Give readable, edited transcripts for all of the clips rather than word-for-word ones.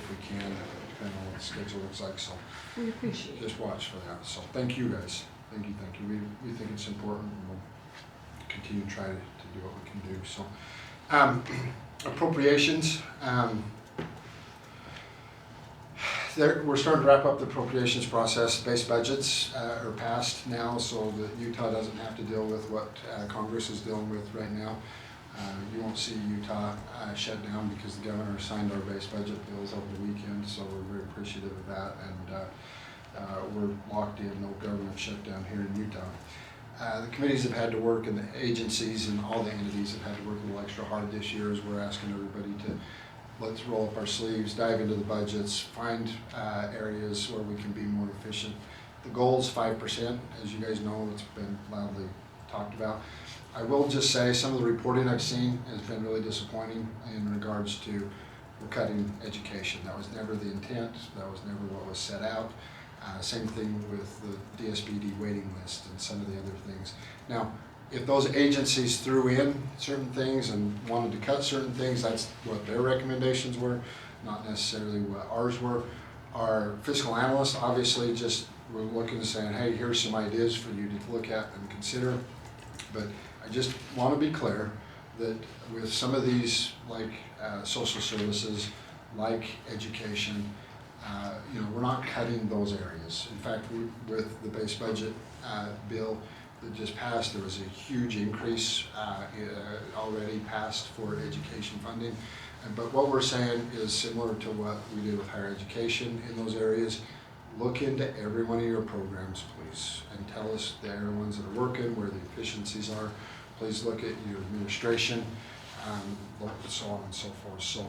if we can, depending on what the schedule looks like. So We appreciate it. just watch for that. So thank you guys. Thank you. We think it's important, and we'll continue to try to do what we can do. So appropriations. We're starting to wrap up the appropriations process. Base budgets are passed now, so that Utah doesn't have to deal with what Congress is dealing with right now. You won't see Utah shut down because the governor signed our base budget bills over the weekend, so we're very appreciative of that, and we're locked in, no government shutdown here in Utah. The committees have had to work, and the agencies and all the entities have had to work a little extra hard this year as we're asking everybody to let's roll up our sleeves, dive into the budgets, find areas where we can be more efficient. The goal is 5%, as you guys know, it's been loudly talked about. I will just say some of the reporting I've seen has been really disappointing in regards to we're cutting education. That was never the intent, that was never what was set out. Same thing with the DSBD waiting list and some of the other things. Now, if those agencies threw in certain things and wanted to cut certain things, that's what their recommendations were, not necessarily what ours were. Our fiscal analysts obviously just were looking and saying, hey, here's some ideas for you to look at and consider. But I just want to be clear that with some of these, like social services, like education, we're not cutting those areas. In fact, with the base budget bill that just passed, there was a huge increase already passed for education funding. But what we're saying is similar to what we did with higher education in those areas. Look into every one of your programs, please, and tell us the ones that are working, where the efficiencies are. Please look at your administration, so on and so forth. So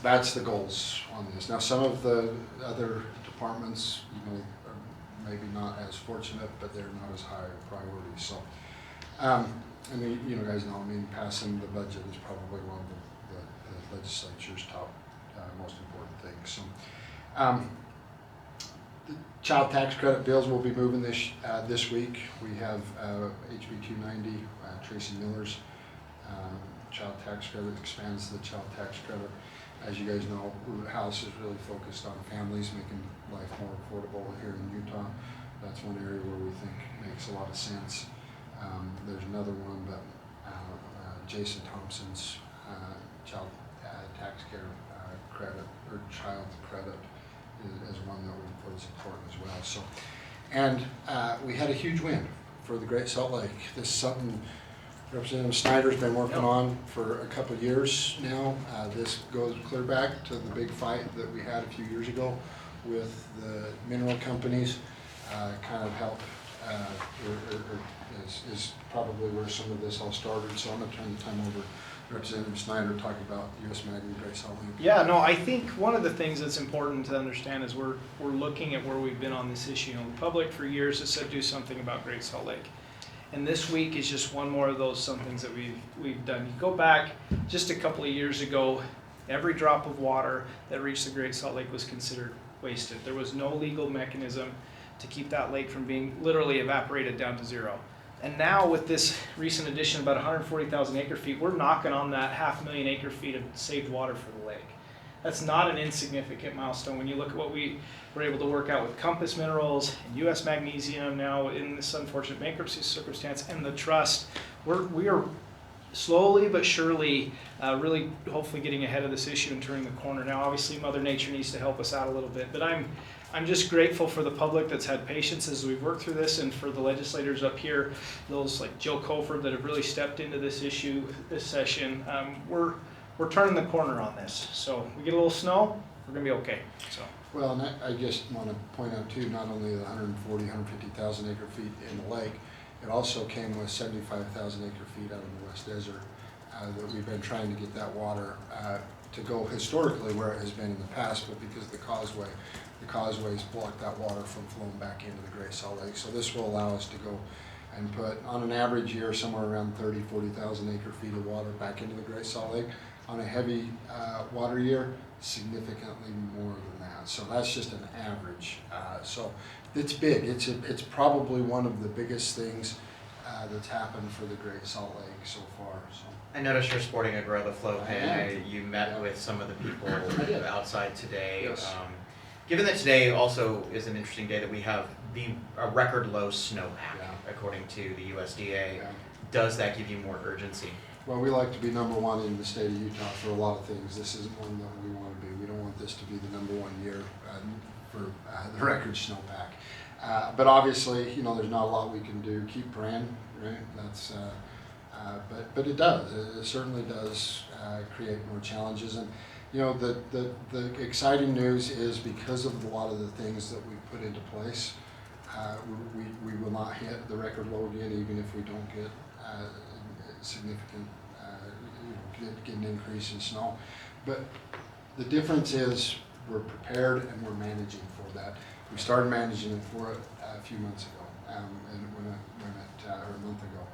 that's the goals on this. Now, some of the other departments, are maybe not as fortunate, but they're not as high a priority. So, guys know, passing the budget is probably one of the legislature's top most important things. So. The child tax credit bills will be moving this week. We have HB 290, Tracy Miller's child tax credit expands the child tax credit. As you guys know, the House is really focused on families, making life more affordable here in Utah. That's one area where we think makes a lot of sense. There's another one, but Jason Thompson's child tax care credit, or child credit, is one that we put as important as well. So, and we had a huge win for the Great Salt Lake. This is something Representative Snider's been working on for a couple of years now. This goes clear back to the big fight that we had a few years ago with the mineral companies. Kind of helped, is probably where some of this all started. So I'm going to turn the time over to Representative Snider to talk about U.S. Magnet Great Salt Lake. Yeah, no, I think one of the things that's important to understand is we're looking at where we've been on this issue. The public for years has said do something about Great Salt Lake. And this week is just one more of those somethings that we've done. You go back just a couple of years ago, every drop of water that reached the Great Salt Lake was considered wasted. There was no legal mechanism to keep that lake from being literally evaporated down to zero. And now with this recent addition, about 140,000 acre feet, we're knocking on that 500,000 acre feet of saved water for the lake. That's not an insignificant milestone when you look at what we were able to work out with Compass Minerals and U.S. Magnesium now in this unfortunate bankruptcy circumstance, and the trust. We are slowly but surely really hopefully getting ahead of this issue and turning the corner. Now obviously Mother Nature needs to help us out a little bit, but I'm just grateful for the public that's had patience as we've worked through this, and for the legislators up here, those like Jill Cofer that have really stepped into this issue this session. We're turning the corner on this. So we get a little snow, we're gonna be okay. So. Well, and I just want to point out too, not only the 150,000 acre feet in the lake, it also came with 75,000 acre feet out of the West Desert that we've been trying to get that water to go historically where it has been in the past, but because of the causeways block that water from flowing back into the Great Salt Lake. So this will allow us to go and put, on an average year, somewhere around 40,000 acre feet of water back into the Great Salt Lake. On a heavy water year, significantly more than that. So that's just an average. So it's big. It's probably one of the biggest things that's happened for the Great Salt Lake so far, so. I noticed you're sporting a Grow the Flow pin. am. You met Yeah. with some of the people did. outside today. Yes. Given that today also is an interesting day that we have a record low snowpack, Yeah. according to the USDA, Yeah. does that give you more urgency? Well, we like to be number one in the state of Utah for a lot of things. This isn't one that we want to be. We don't want this to be the number one year for the record snowpack. But obviously, you know, there's not a lot we can do. Keep praying, right? That's, but it does. It certainly does create more challenges. And you know, the exciting news is because of a lot of the things that we put into place, we will not hit the record low again, even if we don't get significant, get an increase in snow. But the difference is we're prepared and we're managing for that. We started managing it for it a few months ago, or a month ago,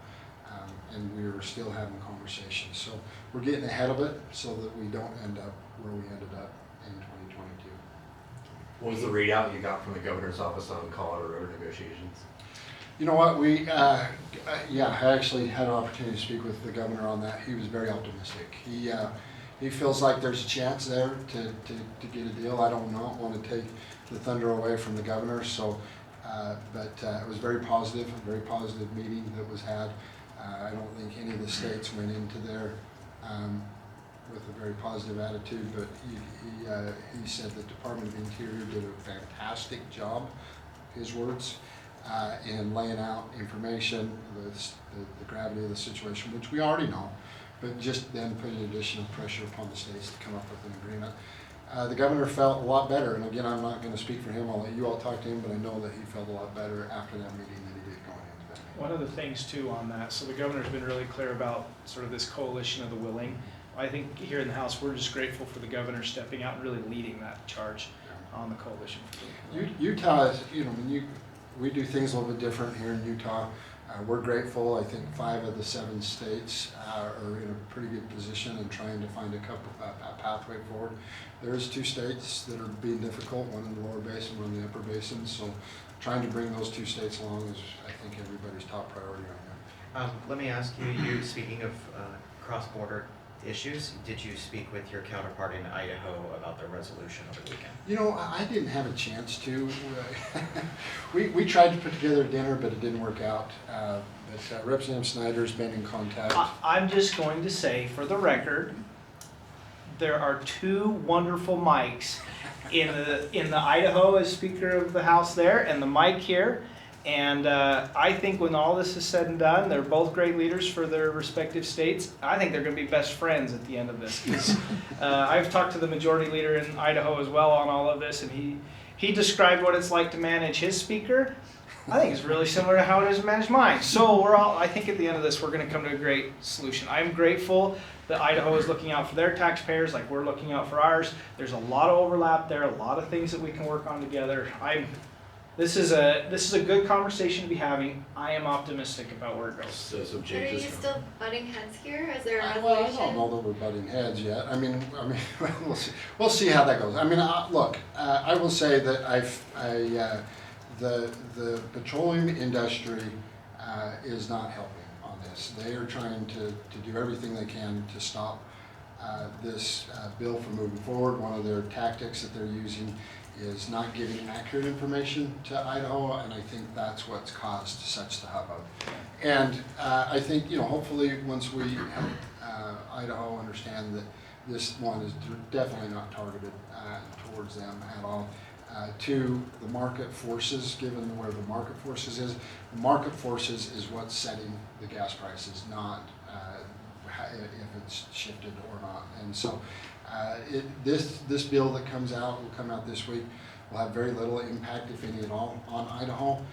and we were still having conversations. So we're getting ahead of it so that we don't end up where we ended up in 2022. What was the readout you got from the governor's office on Colorado Road negotiations? You know what, I actually had an opportunity to speak with the governor on that. He was very optimistic. He feels like there's a chance there to get a deal. I don't want to take the thunder away from the governor, so, but it was very positive, a very positive meeting that was had. I don't think any of the states went into there with a very positive attitude, but he said the Department of the Interior did a fantastic job, his words, in laying out information, the gravity of the situation, which we already know, but just then putting additional pressure upon the states to come up with an agreement. The governor felt a lot better, and again, I'm not going to speak for him, I'll let you all talk to him, but I know that he felt a lot better after that meeting than he did going into that meeting. One of the things too on that, so the governor's been really clear about sort of this coalition of the willing. I think here in the House, we're just grateful for the governor stepping out and really leading that charge on the coalition. Utah is, you know, we do things a little bit different here in Utah. We're grateful. I think 5 of the 7 states are in a pretty good position and trying to find a pathway forward. There's 2 states that are being difficult, one in the lower basin, one in the upper basin. So trying to bring those 2 states along is, I think, everybody's top priority right now. Let me ask you, speaking of cross-border issues, did you speak with your counterpart in Idaho about the resolution over the weekend? You know, I didn't have a chance to. We tried to put together a dinner, but it didn't work out. But Representative Snider's been in contact. I'm just going to say, for the record, there are 2 wonderful mics in the Idaho as Speaker of the House there, and the mic here. And I think when all this is said and done, they're both great leaders for their respective states. I think they're going to be best friends at the end of this. 'Cause, I've talked to the majority leader in Idaho as well on all of this, and he described what it's like to manage his speaker. I think it's really similar to how it is to manage mine. So I think at the end of this, we're going to come to a great solution. I'm grateful that Idaho is looking out for their taxpayers like we're looking out for ours. There's a lot of overlap there, a lot of things that we can work on together. This is a good conversation to be having. I am optimistic about where it goes. So some Are changes. you still butting heads here? Is there a Well, I resolution? don't know that we're butting heads yet. I mean, we'll see how that goes. I mean, look, I will say that the petroleum industry is not helping on this. They are trying to do everything they can to stop this bill from moving forward. One of their tactics that they're using is not giving accurate information to Idaho, and I think that's what's caused such the hubbub. And I think, you know, hopefully once we help Idaho understand that this one is definitely not targeted towards them at all. 2, the market forces, given where the market forces is, the market forces is what's setting the gas prices, not if it's shifted or not. And so this bill that will come out this week, will have very little impact, if any at all, on Idaho.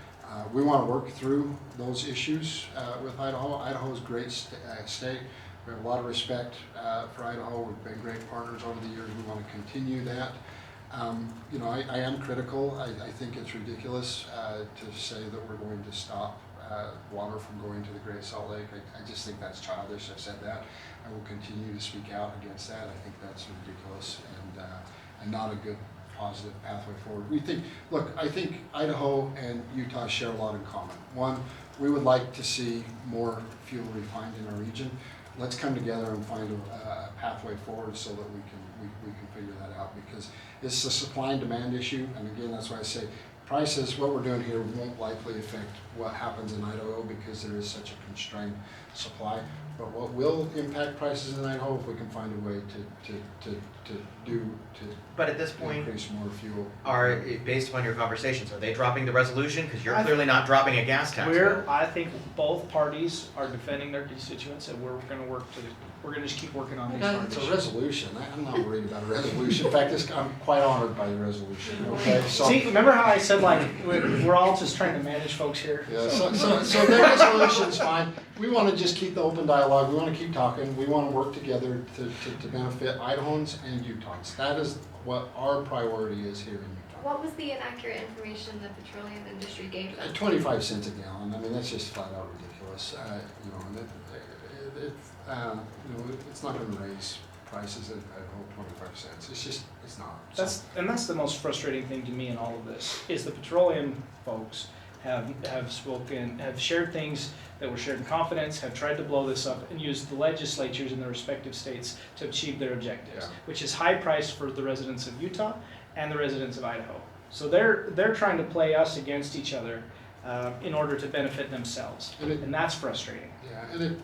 We want to work through those issues with Idaho. Idaho is a great state. We have a lot of respect for Idaho. We've been great partners over the years. We want to continue that. You know, I am critical. I think it's ridiculous to say that we're going to stop water from going to the Great Salt Lake. I just think that's childish. I've said that. I will continue to speak out against that. I think that's ridiculous and not a good positive pathway forward. I think Idaho and Utah share a lot in common. One, we would like to see more fuel refined in our region. Let's come together and find a pathway forward so that we can figure that out, because it's a supply and demand issue. And again, that's why I say prices, what we're doing here won't likely affect what happens in Idaho because there is such a constrained supply. But what will impact prices in Idaho, if we can find a way to But at this point, increase more fuel. based upon your conversations, are they dropping the resolution? Because you're I- clearly not dropping a gas tax bill. I think both parties are defending their constituents, and we're gonna just keep working on these hard It's a issues. resolution. I'm not worried about a resolution. In fact, I'm quite honored by the resolution, okay? So, See, remember how I said like, we're all just trying to manage folks here? yeah, so their resolution's fine. We want to just keep the open dialogue. We want to keep talking. We want to work together to benefit Idahoans and Utahns. That is what our priority is here in Utah. What was the inaccurate information the petroleum industry gave them? 25 cents a gallon. I mean, that's just flat out ridiculous. You know, it's not going to raise prices at all 25 cents. It's not. So, That's the most frustrating thing to me in all of this, is the petroleum folks have shared things that were shared in confidence, have tried to blow this up and use the legislatures in their respective states to achieve their objectives, Yeah. which is high price for the residents of Utah and the residents of Idaho. So they're trying to play us against each other in order to benefit themselves, and that's frustrating. yeah, and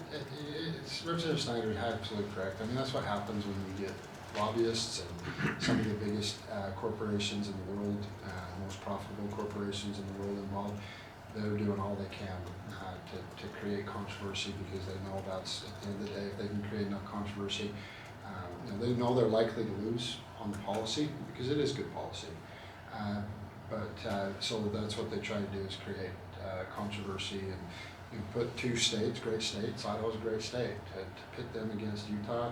it's Representative Snider is absolutely correct. I mean, that's what happens when we get lobbyists and some of the biggest corporations in the world, most profitable corporations in the world involved. They're doing all they can to create controversy, because they know that's, at the end of the day, if they can create enough controversy, they know they're likely to lose on the policy, because it is good policy. So that's what they try to do, is create controversy and put two states, great states, Idaho's a great state, to pit them against Utah.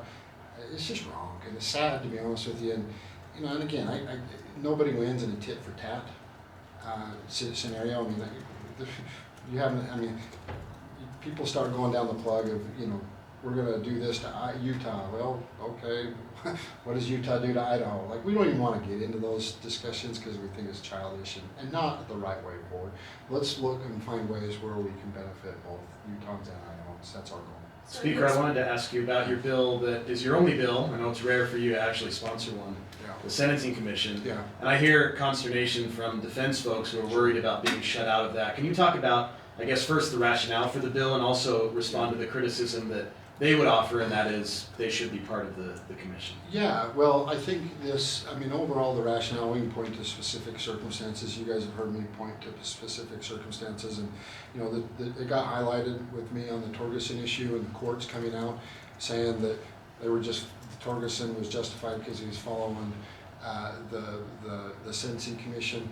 It's just wrong, and it's sad, to be honest with you. And and again, nobody wins in a tit for tat scenario. I mean, you haven't. I mean, people start going down the plug of we're going to do this to Utah. Well, okay, what does Utah do to Idaho? Like, we don't even want to get into those discussions because we think it's childish and not the right way forward. Let's look and find ways where we can benefit both Utahns and Idahoans. That's our goal. Speaker, I wanted to ask you about your bill that is your only bill. I know it's rare for you to actually sponsor one. Yeah. The Sentencing Commission. Yeah. And I hear consternation from defense folks who are worried about being shut out of that. Can you talk about, I guess, first the rationale for the bill, and also respond to the criticism that they would offer, and that is they should be part of the commission? Yeah, well, I think overall the rationale, we can point to specific circumstances. You guys have heard me point to specific circumstances, and it got highlighted with me on the Torgerson issue, and the courts coming out saying that Torgerson was justified because he was following the Sentencing Commission.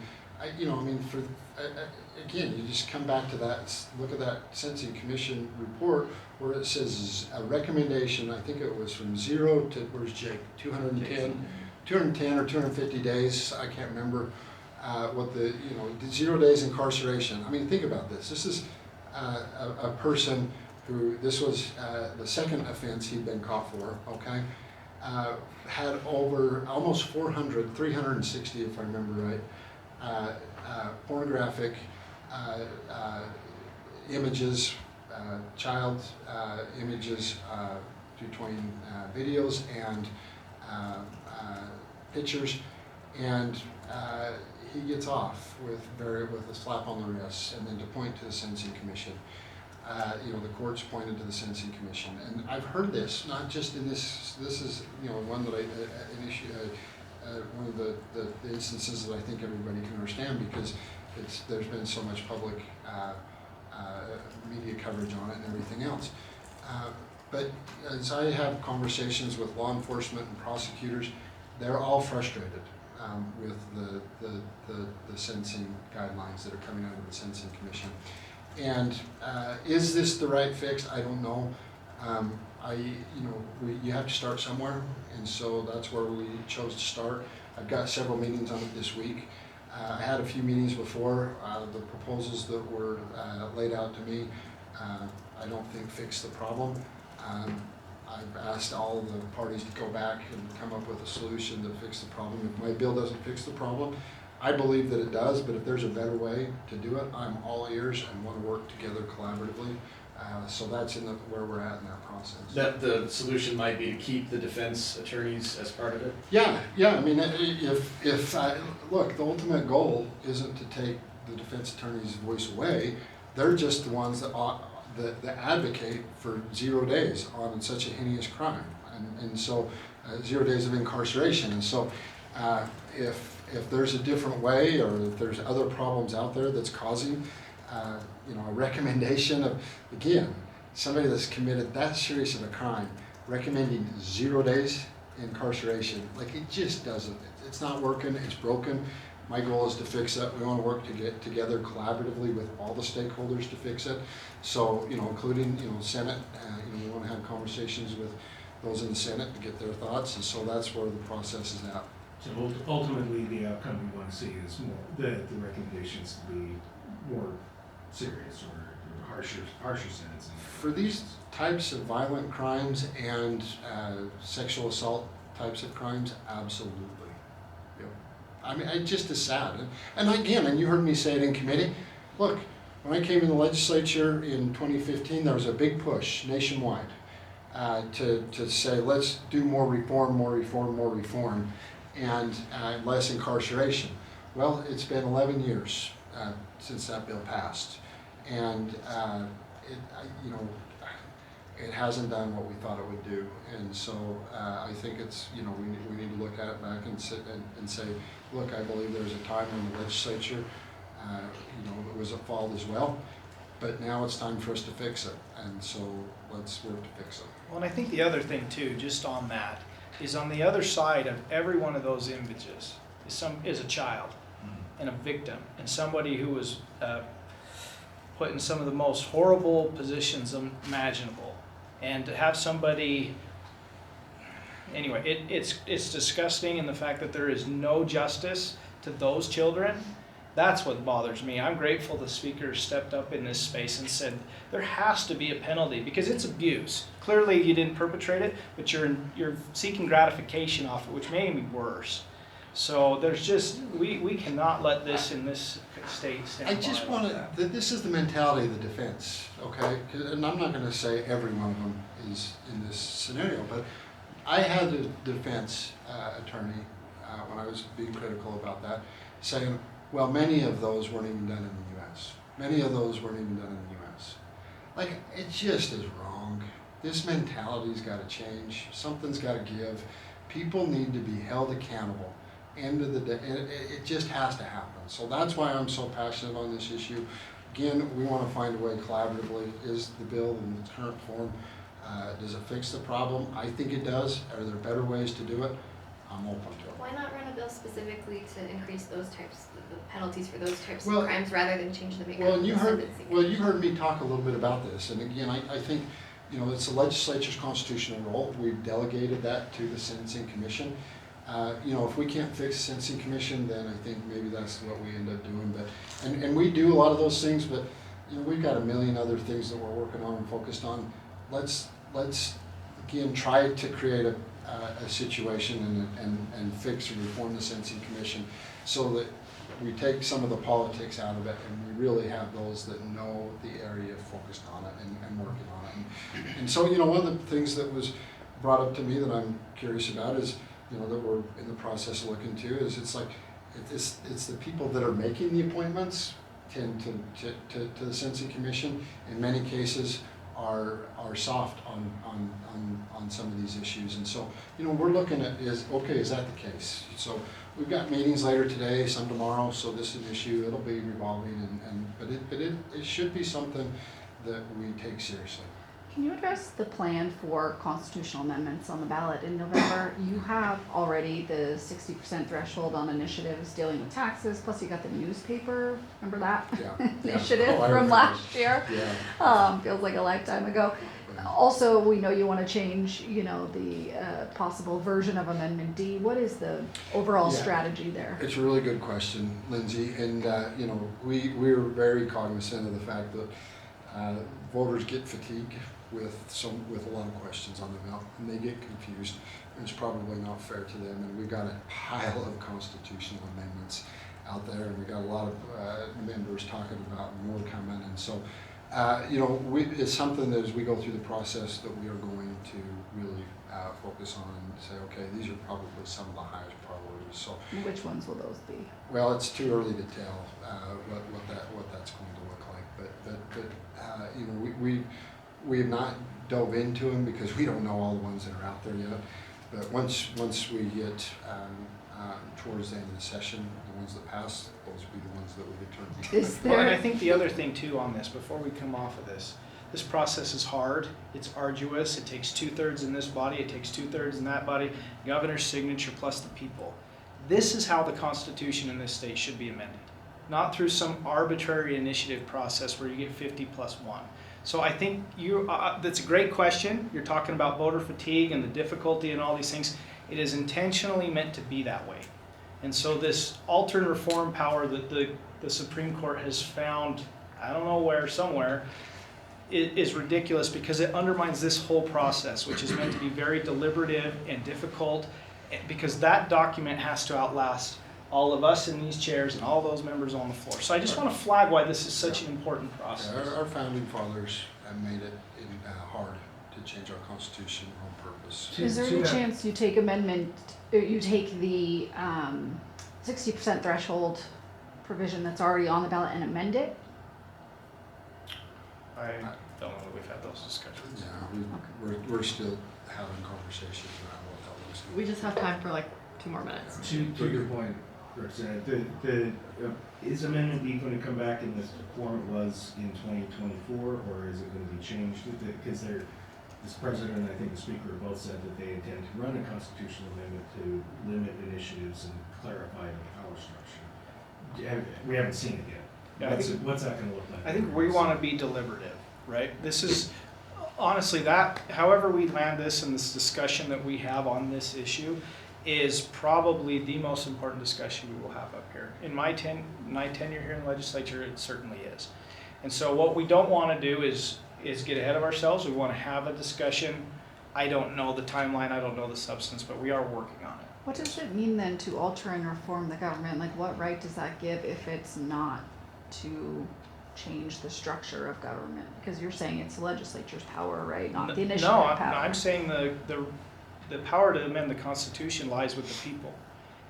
Again, you just come back to that, look at that Sentencing Commission report where it says a recommendation, I think it was from 0 to, where's Jake, 210 or 250 days, I can't remember what the 0 days incarceration. I mean, think about this. This is a person who, this was the second offense he'd been caught for, okay? Had over almost 360 if I remember right, pornographic images, child images between videos and pictures, and he gets off with a slap on the wrist, and then to point to the Sentencing Commission. The courts pointed to the Sentencing Commission, and I've heard this not just in this. This is one that one of the instances that I think everybody can understand, because there's been so much public media coverage on it and everything else. But as I have conversations with law enforcement and prosecutors, they're all frustrated with the sentencing guidelines that are coming out of the Sentencing Commission. And is this the right fix? I don't know. You have to start somewhere, and so that's where we chose to start. I've got several meetings on it this week. I had a few meetings before. The proposals that were laid out to me, I don't think fix the problem. I've asked all the parties to go back and come up with a solution to fix the problem. If my bill doesn't fix the problem, I believe that it does, but if there's a better way to do it, I'm all ears and want to work together collaboratively. So that's where we're at in that process. That the solution might be to keep the defense attorneys as part of it? Yeah, I mean, look, the ultimate goal isn't to take the defense attorney's voice away. They're just the ones that advocate for 0 days on such a heinous crime. And so 0 days of incarceration. And so if there's a different way, or if there's other problems out there that's causing a recommendation of, again, somebody that's committed that serious of a crime, recommending 0 days incarceration, like, it just doesn't, it's not working, it's broken. My goal is to fix it. We want to work to get together collaboratively with all the stakeholders to fix it. So, including, Senate, we want to have conversations with those in the Senate to get their thoughts, and so that's where the process is at. So ultimately, the outcome we want to see is more, the recommendations to be more serious or harsher sentencing. For these types of violent crimes and sexual assault types of crimes, absolutely. Yep. I mean, it just is sad. And again, and you heard me say it in committee, look, when I came in the legislature in 2015, there was a big push nationwide to say, let's do more reform, and less incarceration. Well, it's been 11 years since that bill passed, and it hasn't done what we thought it would do. And so I think it's, we need to look at it back and sit and say, look, I believe there was a time when the legislature, it was at fault as well, but now it's time for us to fix it, and so let's work to fix it. Well, and I think the other thing too, just on that, is on the other side of every one of those images is a child and a victim, and somebody who was put in some of the most horrible positions imaginable. And to have somebody, anyway, it's disgusting, and the fact that there is no justice to those children, that's what bothers me. I'm grateful the speaker stepped up in this space and said there has to be a penalty, because it's abuse. Clearly you didn't perpetrate it, but you're seeking gratification off it, which may be worse. So there's just, we cannot let this in this state stand I just by want like to, this is the mentality of the defense, okay? And I'm not going to say every one of them is in this scenario, but I had a defense attorney when I was being critical about that, saying, well, many of those weren't even done in the U.S. Many of those weren't even done in the U.S. Like, it just is wrong. This mentality's got to change. Something's got to give. People need to be held accountable. End of the day, it just has to happen. So that's why I'm so passionate on this issue. Again, we want to find a way collaboratively. Is the bill in its current form, does it fix the problem? I think it does. Are there better ways to do it? I'm open to it. Why not run a bill specifically to increase those types, the penalties for those types Well, of crimes, rather than change the makeup Well, of and the sentencing? you heard me talk a little bit about this, and again, I think, it's the legislature's constitutional role. We've delegated that to the Sentencing Commission. If we can't fix the Sentencing Commission, then I think maybe that's what we end up doing. But and we do a lot of those things, but we've got a million other things that we're working on and focused on. Let's again try to create a situation and fix and reform the Sentencing Commission so that we take some of the politics out of it, and we really have those that know the area focused on it and working on it. And so, one of the things that was brought up to me that I'm curious about is, that we're in the process of looking to, is it's the people that are making the appointments tend to the Sentencing Commission in many cases are soft on some of these issues. And so, we're looking at is that the case? So we've got meetings later today, some tomorrow, so this is an issue. It'll be revolving, but it should be something that we take seriously. Can you address the plan for constitutional amendments on the ballot in November? You have already the 60% threshold on initiatives dealing with taxes, plus you got the newspaper, remember that? Yeah. Initiative Oh, I from remember. last year? Yeah. Feels like a lifetime ago. Also, we know you want to change, the possible version of Amendment D. What is the overall Yeah. strategy there? It's a really good question, Lindsay, and we're very cognizant of the fact that voters get fatigued with a lot of questions on the ballot, and they get confused. And it's probably not fair to them, and we've got a pile of constitutional amendments out there, and we got a lot of members talking about more coming, and so, it's something that as we go through the process that we are going to really focus on and say, okay, these are probably some of the highest priorities. So, Which ones will those be? well, it's too early to tell what that's going to look like, but we have not dove into them because we don't know all the ones that are out there yet. But once we get towards the end of the session, the ones that pass, those will be the ones that will determine. Is Well, and I there, think the other thing too on this, before we come off of this process is hard, it's arduous, it takes 2/3 in this body, it takes 2/3 in that body, governor's signature plus the people. This is how the Constitution in this state should be amended, not through some arbitrary initiative process where you get 50 plus 1. So I think that's a great question. You're talking about voter fatigue and the difficulty and all these things. It is intentionally meant to be that way. And so this alternate reform power that the Supreme Court has found, I don't know where, somewhere, is ridiculous because it undermines this whole process, which is meant to be very deliberative and difficult, because that document has to outlast all of us in these chairs and all those members on the floor. So I just want to flag why this is such an important process. Yeah, our founding fathers made it hard to change our Constitution on purpose. is there any chance you take you take the 60% threshold provision that's already on the ballot and amend it? I don't know that we've had those discussions. Yeah, we're still having conversations around what that looks like. We just have time for like 2 more minutes. To your point, Representative, is amendment B going to come back in the form it was in 2024, or is it going to be changed? Because this president and I think the speaker both said that they intend to run a constitutional amendment to limit initiatives and clarify the power structure. We haven't seen it yet. Yeah, What's that going to look like? I think we want to be deliberative, right? This is, honestly, however we land this in this discussion that we have on this issue is probably the most important discussion we will have up here. In my tenure here in the legislature, it certainly is. And so what we don't want to do is get ahead of ourselves. We want to have a discussion. I don't know the timeline, I don't know the substance, but we are working on it. What does it mean then to alter and reform the government? Like, what right does that give if it's not to change the structure of government? Because you're saying it's the legislature's power, right? Not the initiative No, power. I'm saying the power to amend the Constitution lies with the people.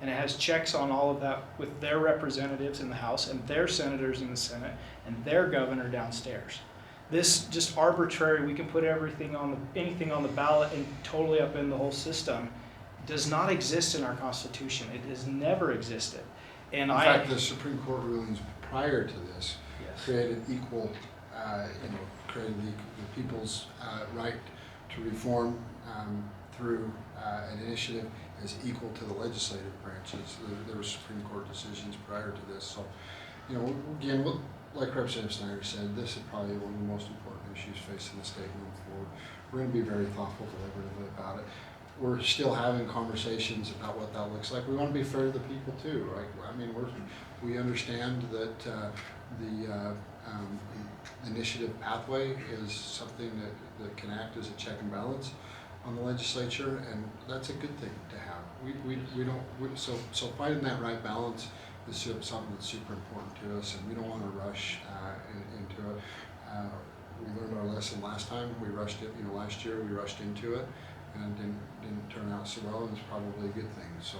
And it has checks on all of that with their representatives in the House and their senators in the Senate and their governor downstairs. This just arbitrary, we can put anything on the ballot and totally upend the whole system, does not exist in our Constitution. It has never existed. And In fact, the Supreme Court rulings prior to this Yes. created created the people's right to reform through an initiative as equal to the legislative branches. There were Supreme Court decisions prior to this. So, again, like Representative Snider said, this is probably one of the most important issues facing the state moving forward. We're going to be very thoughtful, deliberative about it. We're still having conversations about what that looks like. We want to be fair to the people too, right? I mean, we understand that the initiative pathway is something that can act as a check and balance on the legislature, and that's a good thing to have. So finding that right balance is something that's super important to us, and we don't want to rush into it. We learned our lesson last time. We rushed it, last year we rushed into it, and didn't turn out so well, and it's probably a good thing. So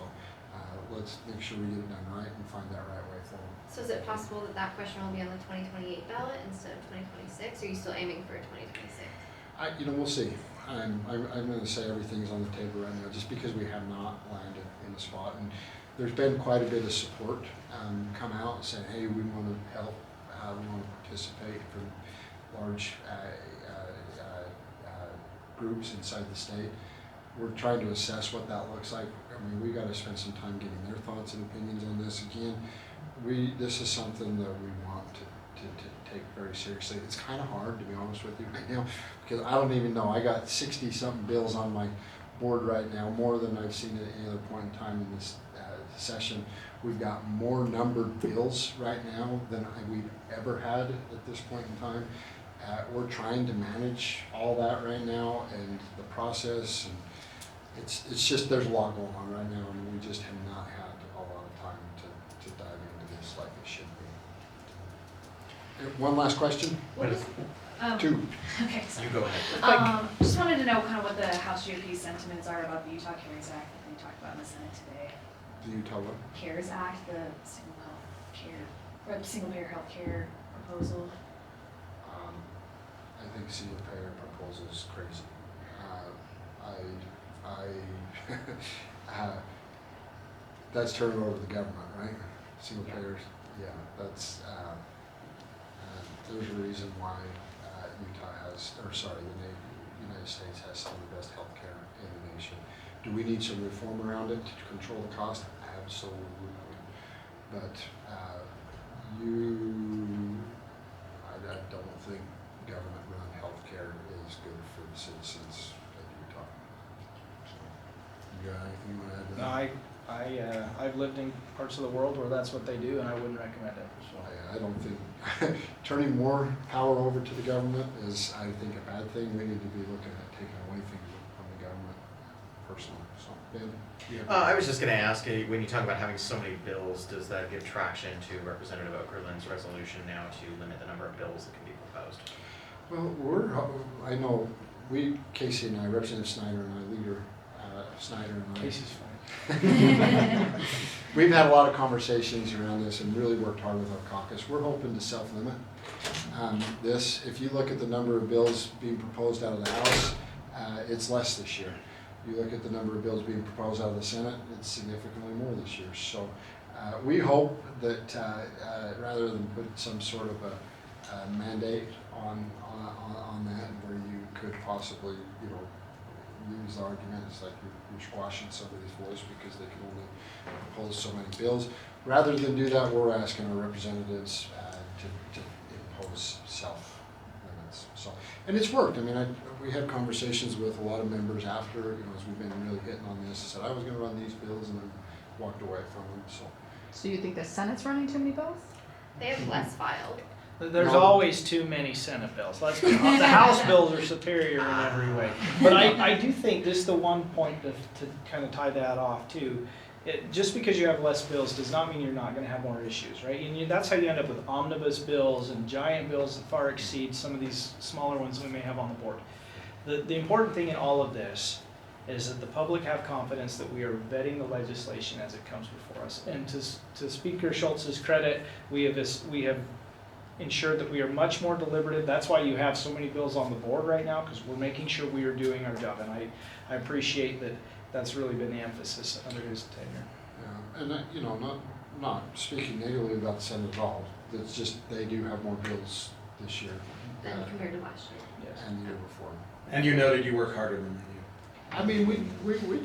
let's make sure we get it done right and find that right way forward. So is it possible that question will be on the 2028 ballot instead of 2026? Or are you still aiming for 2026? We'll see. I'm going to say everything's on the table right now, just because we have not landed in the spot, and there's been quite a bit of support come out saying, hey, we want to help, we want to participate from large groups inside the state. We're trying to assess what that looks like. I mean, we got to spend some time getting their thoughts and opinions on this. Again, this is something that we want to take very seriously. It's kind of hard, to be honest with you right now, because I don't even know. I got 60-something bills on my board right now, more than I've seen at any other point in time in this session. We've got more numbered bills right now than we've ever had at this point in time. We're trying to manage all that right now, and the process, and it's just, there's a lot going on right now, and we just have not had a lot of time to dive into One last question? What was, Two. okay, sorry. You go ahead. Just wanted to know kind of what the House GOP sentiments are about the Utah CARES Act that we talked about in the Senate today. Do you tell what? CARES Act, the single health care, or the single payer health care proposal. I think single payer proposal is crazy. That's turned over to the government, right? Single Yeah. payers, yeah, that's, there's a reason why Utah has, or sorry, the United States has some of the best healthcare in the nation. Do we need some reform around it to control the cost? Absolutely. But I don't think government-run healthcare is good for the citizens of Utah. So, you got anything you want to add to that? No, I've lived in parts of the world where that's what they do, and I wouldn't recommend it, so. I don't think, turning more power over to the government is, I think, a bad thing. We need to be looking at taking away things from the government personally, so, Ben? you have- I was just gonna ask, when you talk about having so many bills, does that give traction to Representative Okerlund's resolution now to limit the number of bills that can be proposed? Well, I know, Casey and I, Representative Snider and I, Leader Snider and I. Casey's fine. We've had a lot of conversations around this and really worked hard with our caucus. We're hoping to self-limit this. If you look at the number of bills being proposed out of the House, it's less this year. You look at the number of bills being proposed out of the Senate, it's significantly more this year. So we hope that rather than put some sort of a mandate on that, where you could possibly, use the argument, it's like you're squashing somebody's voice because they can only propose so many bills. Rather than do that, we're asking our representatives to impose self-limits. So, and it's worked. I mean, we had conversations with a lot of members after, as we've been really hitting on this. I said I was going to run these bills and then walked away from them. So you think the Senate's running too many bills? They have less filed. There's No. always too many Senate bills. Let's be honest. The House bills are superior in every way. But I do think this is the one point to kind of tie that off too. Just because you have less bills does not mean you're not going to have more issues, right? And that's how you end up with omnibus bills and giant bills that far exceed some of these smaller ones we may have on the board. The important thing in all of this is that the public have confidence that we are vetting the legislation as it comes before us. And to Speaker Schultz's credit, we have ensured that we are much more deliberative. That's why you have so many bills on the board right now, because we're making sure we are doing our job. And I appreciate that that's really been the emphasis under his tenure. Yeah, and not speaking negatively about the Senate at all. It's just they do have more bills this year Than compared to last year. Yes. and the year before. And you noted you work harder than they do. I mean, we